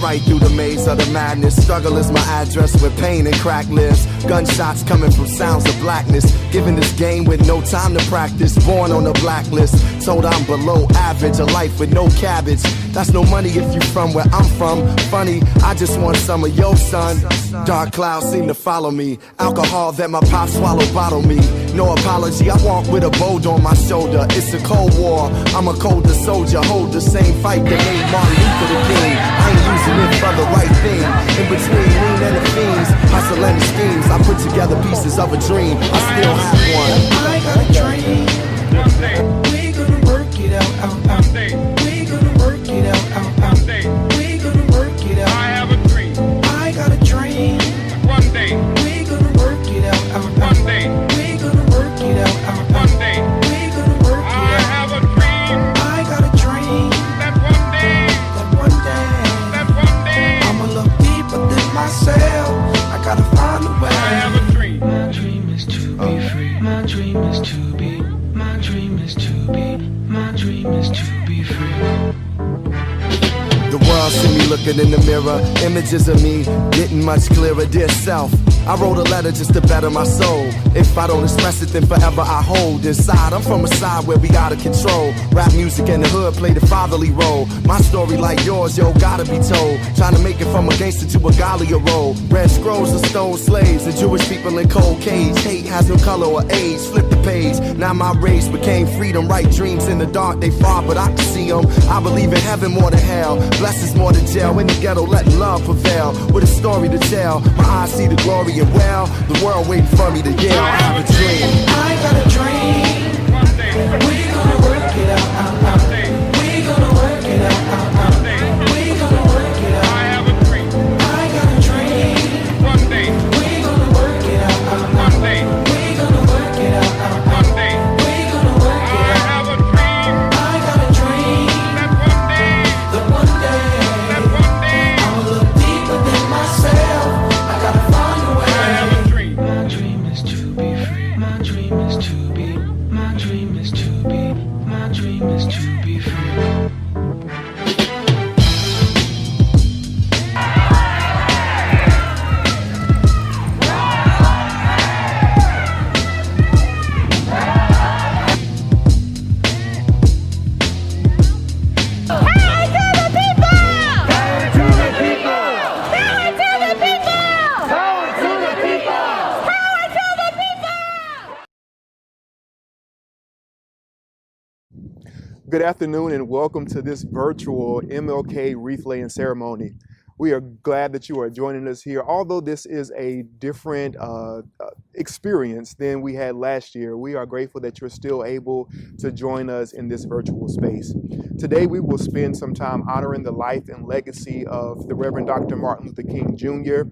right through the maze of the madness. Struggle is my address where pain and crack lives. Gunshots coming from sounds of blackness. Given this game with no time to practice. Born on a blacklist. Told I'm below average. A life with no cabbage. That's no money if you from where I'm from. Funny, I just want some of your son. Dark clouds seem to follow me. Alcohol that my pop swallowed bottle me. No apology, I walk with a bold on my shoulder. It's a cold war, I'm a colder soldier. Hold the same fight that made Martin Luther the king. I ain't using it for the right thing. In between lean and the fiends, hustle and the schemes, I put together pieces of a dream. I still have one. I got a dream. We gonna work it out, We gonna work it out, We gonna work it out. I have a dream. I got a dream. One day. We gonna work it out, One day. We gonna work it out, One day. We gonna work it I out. have a dream. I got a dream. That one day. That one day. That one day. I'ma look deeper than myself. I gotta find a way. I have a dream. My dream is to be free. My dream is to be. My dream is to be. My dream is to be free. The world see me looking in the mirror. Images of me getting much clearer. Dear self, I wrote a letter just to better my soul. If I don't express it, then forever I hold inside. I'm from a side where we gotta control. Rap music and the hood play the fatherly role. My story like yours, yo, gotta be told. Trying to make it from a gangster to a Galia role. Red scrolls of stone slaves and Jewish people in cold cage. Hate has no color or age. Flip the page. Now my race became freedom. Right dreams in the dark, they far, but I can see them. I believe in heaven more than hell. Blessings more than jail. In the ghetto, letting love prevail. With a story to tell. My eyes see the glory and well, the world waiting for me to yell. I have a dream. I got a dream. One day. We gonna work it out. One day. We gonna work it out. One day. We gonna work it out. I have a dream. I got a dream. One day. We gonna work it out. One day. We gonna work it out. One day. We gonna work I it out. have a dream. I got a dream. That one day. That one day. That one day. I'ma look deeper than myself. I gotta find a way. I have a dream. My dream is to be free. My dream is to be. My dream is to be. My dream is to be free. Good afternoon and welcome to this virtual MLK Wreath Laying Ceremony. We are glad that you are joining us here. Although this is a different experience than we had last year, we are grateful that you're still able to join us in this virtual space. Today we will spend some time honoring the life and legacy of the Reverend Dr. Martin Luther King Jr.,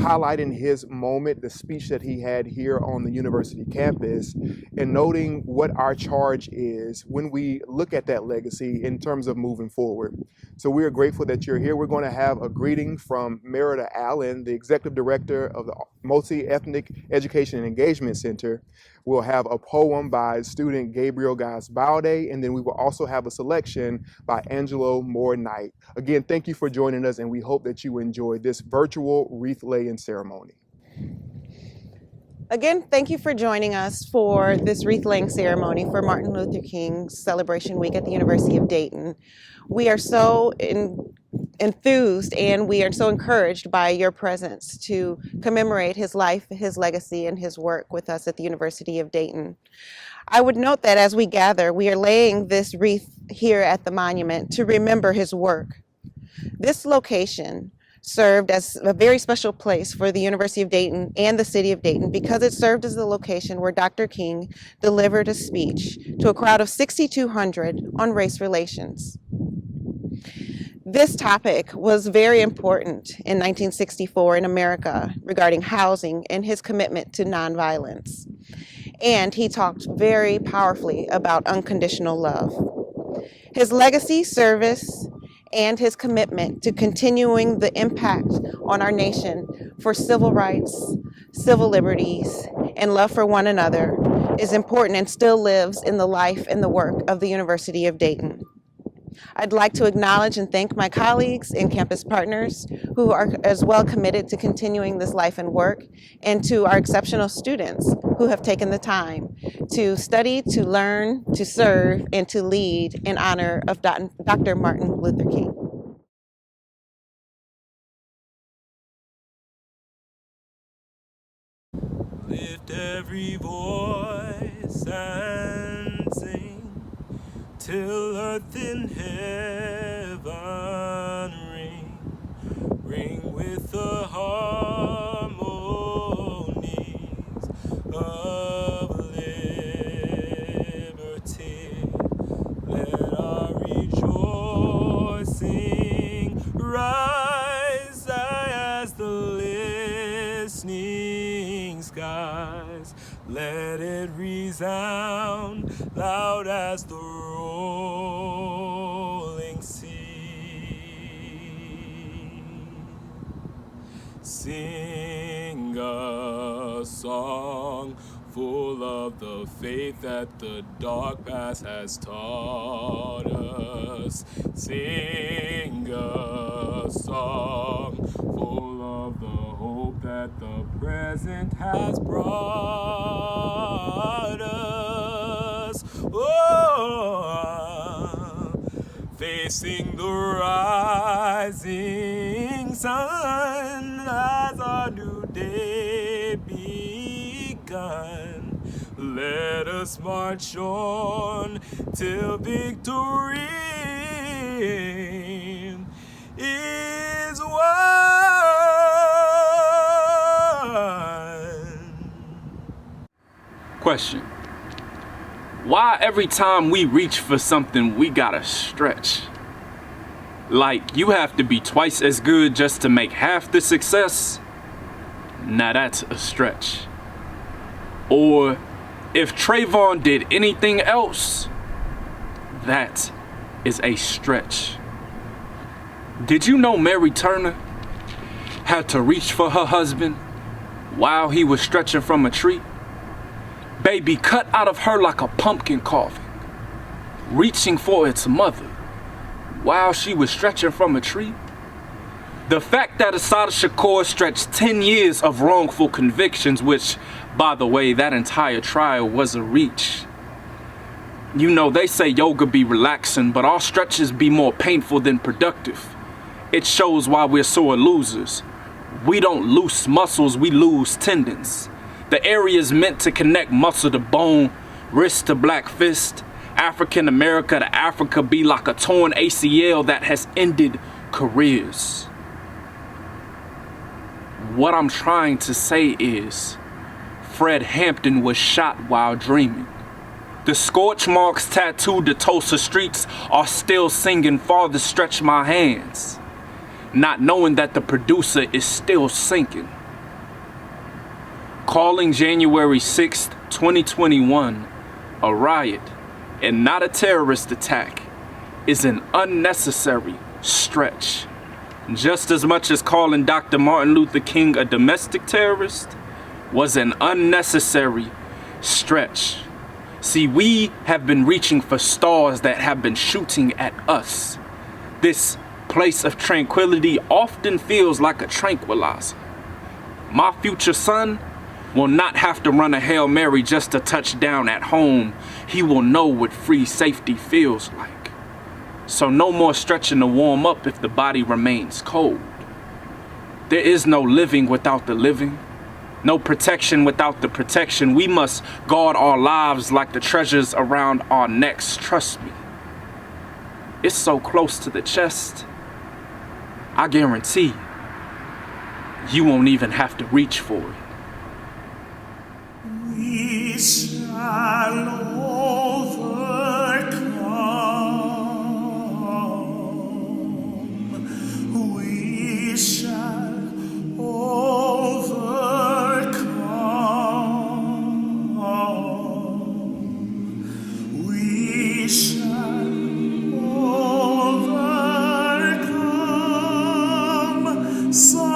highlighting his moment, the speech that he had here on the university campus, and noting what our charge is when we look at that legacy in terms of moving forward. So we are grateful that you're here. We're going to have a greeting from Merida Allen, the Executive Director of the Multi-Ethnic Education and Engagement Center. We'll have a poem by student Gabe Gaiusbayode, and then we will also have a selection by Angelo Knight. Again, thank you for joining us, and we hope that you enjoy this virtual wreath laying ceremony. Again, thank you for joining us for this wreath laying ceremony for Martin Luther King's Celebration Week at the University of Dayton. We are so enthused and we are so encouraged by your presence to commemorate his life, his legacy, and his work with us at the University of Dayton. I would note that as we gather, we are laying this wreath here at the monument to remember his work. This location served as a very special place for the University of Dayton and the city of Dayton because it served as the location where Dr. King delivered a speech to a crowd of 6,200 on race relations. This topic was very important in 1964 in America regarding housing and his commitment to nonviolence. And he talked very powerfully about unconditional love. His legacy, service, and his commitment to continuing the impact on our nation for civil rights, civil liberties, and love for one another is important and still lives in the life and the work of the University of Dayton. I'd like to acknowledge and thank my colleagues and campus partners who are as well committed to continuing this life and work, and to our exceptional students who have taken the time to study, to learn, to serve, and to lead in honor of Dr. Martin Luther King. Lift every voice and sing till earth and heaven ring with the harmonies of liberty. Let our rejoicing rise as the listening skies. Let it resound loud as the rolling sea. Sing a song full of the faith that the dark past has taught us. Sing a song full of the hope that the present has brought us. Oh, facing the rising sun as our new day begun. Let us march on till victory is won. Question: why every time we reach for something we gotta stretch? Like you have to be twice as good just to make half the success? Now that's a stretch. Or if Trayvon did anything else, that is a stretch. Did you know Mary Turner had to reach for her husband while he was stretching from a tree? Baby cut out of her like a pumpkin carving, reaching for its mother while she was stretching from a tree. The fact that Assata Shakur stretched 10 years of wrongful convictions, which, by the way, that entire trial was a reach. You know, they say yoga be relaxing, but our stretches be more painful than productive. It shows why we're sore losers. We don't loose muscles, we lose tendons. The areas meant to connect muscle to bone, wrist to black fist, African America to Africa be like a torn ACL that has ended careers. What I'm trying to say is, Fred Hampton was shot while dreaming. The scorch marks tattooed the Tulsa streets are still singing "Father Stretch My Hands," not knowing that the producer is still sinking. Calling January 6th, 2021 a riot and not a terrorist attack is an unnecessary stretch. Just as much as calling Dr. Martin Luther King a domestic terrorist was an unnecessary stretch. See, we have been reaching for stars that have been shooting at us. This place of tranquility often feels like a tranquilizer. My future son will not have to run a Hail Mary just to touch down at home. He will know what free safety feels like. So no more stretching to warm up if the body remains cold. There is no living without the living, no protection without the protection. We must guard our lives like the treasures around our necks. Trust me, it's so close to the chest, I guarantee you won't even have to reach for it. We shall overcome. We shall overcome. We shall overcome. Someday.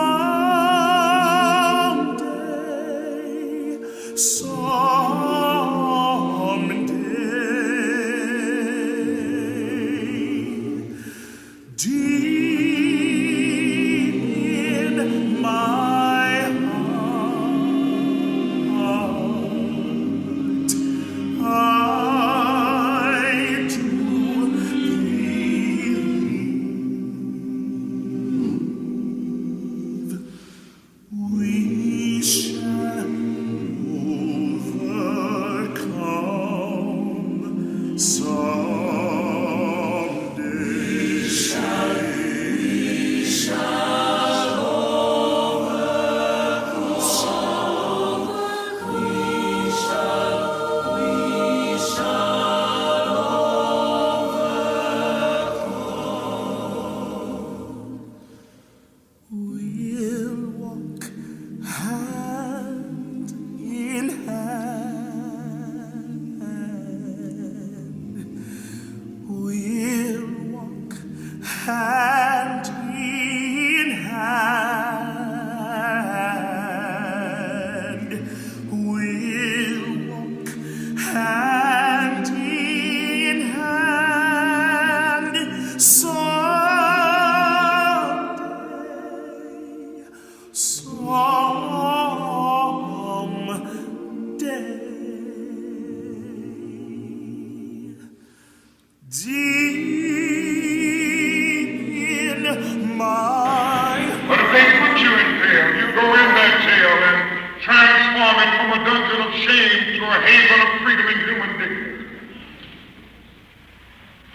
from a dungeon of shame to a haven of freedom and human dignity.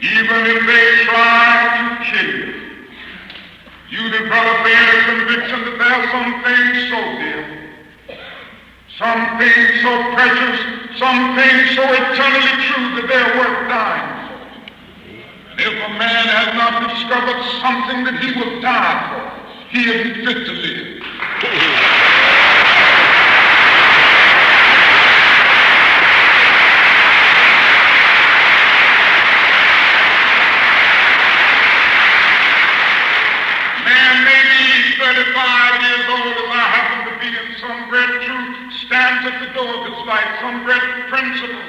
Even if they try to kill you, you develop the inner conviction that there are some things so dear, some things so precious, some things so eternally true that they're worth dying for. And if a man has not discovered something that he will die for, he isn't fit to live. Man may be 35 years old as I happen to be, and some great truth stands at the door of his life, some great principle,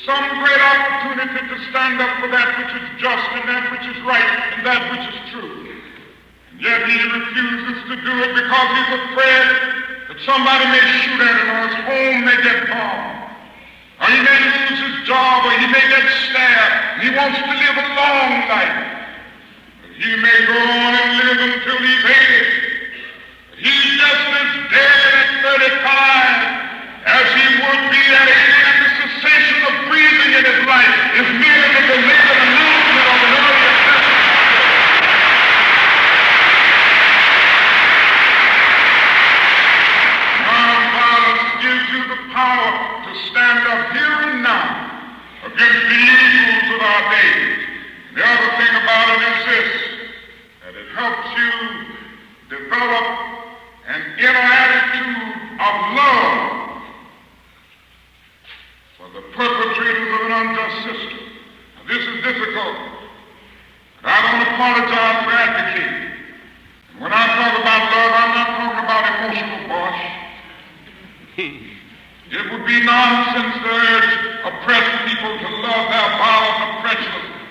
some great opportunity to stand up for that which is just and that which is right and that which is true. And yet he refuses to do it because he's afraid that somebody may shoot at him or his home may get bombed, or he may lose his job, or he may get stabbed. He wants to live a long life. He may go on and live until he's 80. He's just as dead at 35 as he would be at 80, and the cessation of breathing in his life is merely the belated announcement of an earlier destiny. Nonviolence gives you the power to stand up here and now against the evils of our days. The other thing about it is this, that it helps you develop an inner attitude of love for the perpetrators of an unjust system. Now, this is difficult, but I don't apologize for advocating. And when I talk about love, I'm not talking about emotional bosh. It would be nonsense to urge oppressed people to love their violent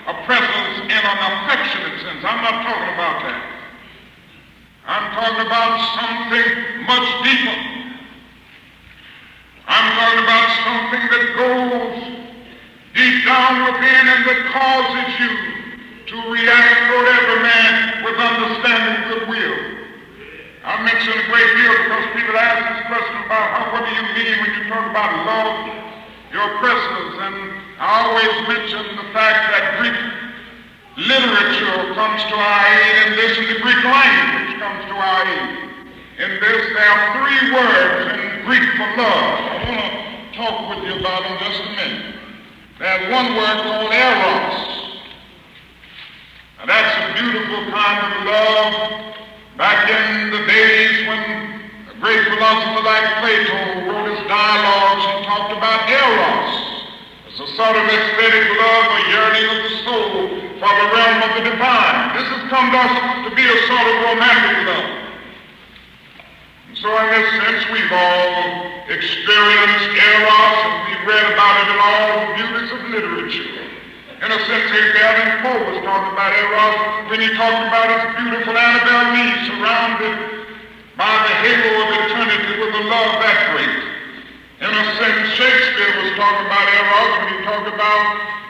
oppressors in an affectionate sense. I'm not talking about that. I'm talking about something much deeper. I'm talking about something that goes deep down within and that causes you to react toward every man with understanding goodwill. I mention a great deal because people ask this question about what do you mean when you talk about love your oppressors, and I always mention the fact that Greek literature comes to our aid in this, and the Greek language comes to our aid. In this, there are 3 words in Greek for love. I want to talk with you about them just a minute. There's one word called eros. Now that's a beautiful kind of love. Back in the days when a great philosopher like Plato wrote his dialogues, he talked about eros. It's a sort of aesthetic love, a yearning of the soul for the realm of the divine. This has come to us to be a sort of romantic love. And so in this sense, we've all experienced eros, and we've read about it in all the beauties of literature. In a sense, Edgar Allan Poe was talking about eros when he talked about his beautiful Annabel Lee surrounded by the halo of eternity with a love that great. In a sense, Shakespeare was talking about eros when he talked about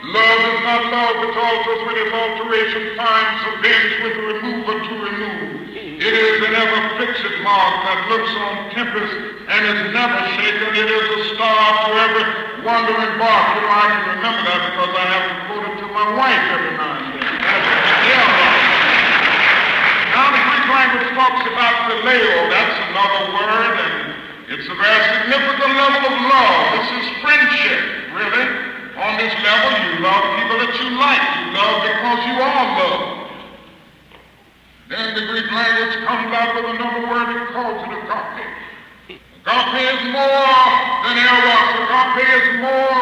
love is not love, but alters with its alteration, finds a bench with a remover to remove. It is an ever-fixed mark that looks on tempest and is never shaken. It is a star to every wandering bark. You know, I can remember that because I have to quote it to my wife every now and then. That's eros. Now the Greek language talks about phileo. That's another word, and it's a very significant level of love. This is friendship, really. On this level, you love people that you like. You love because you are loved. Then the Greek language comes out with another word. It calls it agape. Agape is more than eros. Agape is more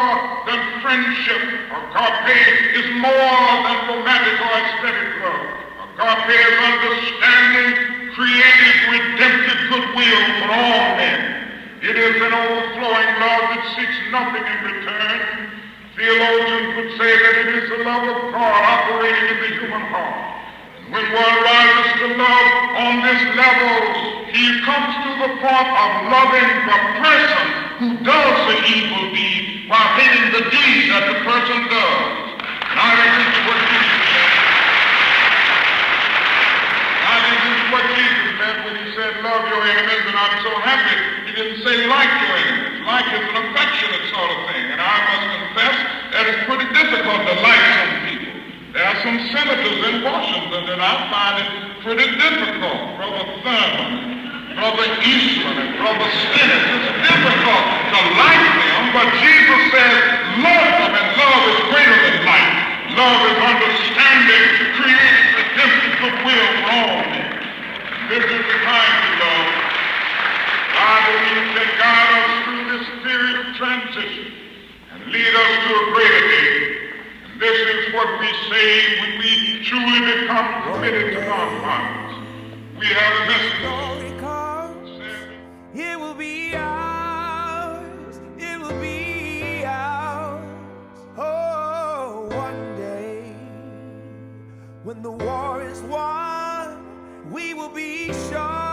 than friendship. Agape is more than romantic or aesthetic love. Agape is understanding, creative, redemptive goodwill for all men. It is an overflowing love that seeks nothing in return. Theologians would say that it is the love of God operating in the human heart. And when one rises to love on this level, he comes to the point of loving the person who does the evil deed while hating the deed that the person does. And I think this is what Jesus said. I think this is what Jesus meant when he said, love your enemies, and I'm so happy he didn't say like your enemies. Like some senators in Washington that I find it pretty difficult. Brother Thurman, Brother Eastman, and Brother Stennis. It's difficult to like them, but Jesus says, love them, and love is greater than like. Love is understanding, creating redemptive goodwill for all men. This is the time to love. I believe that guide us through this period of transition and lead us to a greater day. And this is what we say when we truly become committed to our fathers. We have a message. It will be ours. It will be ours. Oh, one day when the war is won, we will be sure.